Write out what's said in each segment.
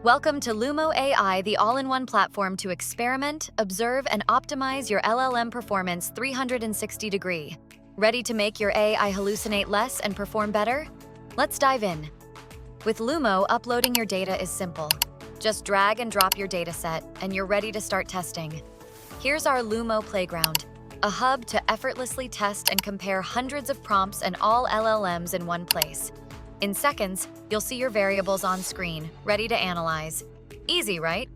Welcome to LLUMO AI, the all-in-one platform to experiment, observe, and optimize your LLM performance 360-degree. Ready to make your AI hallucinate less and perform better? Let's dive in. With LLUMO, uploading your data is simple. Just drag and drop your dataset, and you're ready to start testing. Here's our LLUMO Playground, a hub to effortlessly test and compare hundreds of prompts and all LLMs in one place. In seconds, you'll see your variables on screen, ready to analyze. Easy, right?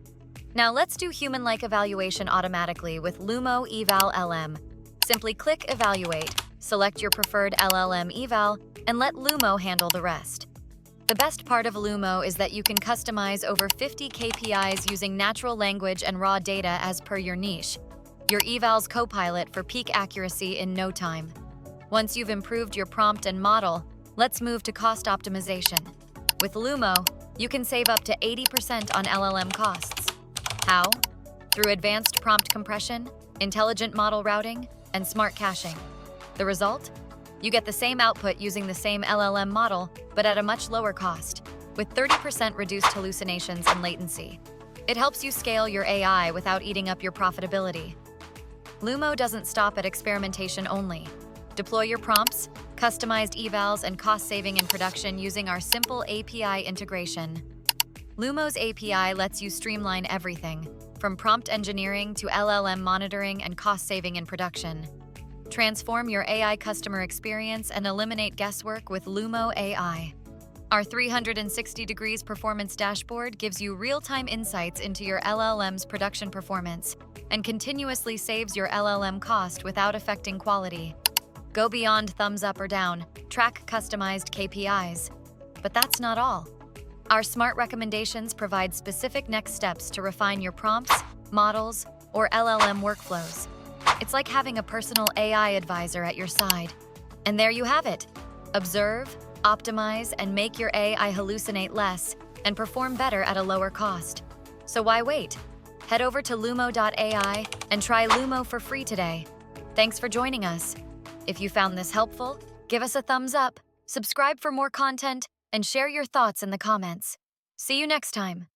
Now let's do human-like evaluation automatically with LLUMO Eval LM. Simply click Evaluate, select your preferred LLM eval, and let LLUMO handle the rest. The best part of LLUMO is that you can customize over 50 KPIs using natural language and raw data as per your niche. Your eval's co-pilot for peak accuracy in no time. Once you've improved your prompt and model, let's move to cost optimization. With LLUMO, you can save up to 80% on LLM costs. How? Through advanced prompt compression, intelligent model routing, and smart caching. The result? You get the same output using the same LLM model, but at a much lower cost, with 30% reduced hallucinations and latency. It helps you scale your AI without eating up your profitability. LLUMO doesn't stop at experimentation only. Deploy your prompts, customized evals, and cost saving in production using our simple API integration. LLUMO's API lets you streamline everything, from prompt engineering to LLM monitoring and cost saving in production. Transform your AI customer experience and eliminate guesswork with LLUMO AI. Our 360 degrees performance dashboard gives you real-time insights into your LLM's production performance and continuously saves your LLM cost without affecting quality. Go beyond thumbs up or down, track customized KPIs. But that's not all. Our smart recommendations provide specific next steps to refine your prompts, models, or LLM workflows. It's like having a personal AI advisor at your side. And there you have it. Observe, optimize, and make your AI hallucinate less and perform better at a lower cost. So why wait? Head over to LLUMO.ai and try LLUMO for free today. Thanks for joining us. If you found this helpful, give us a thumbs up, subscribe for more content, and share your thoughts in the comments. See you next time.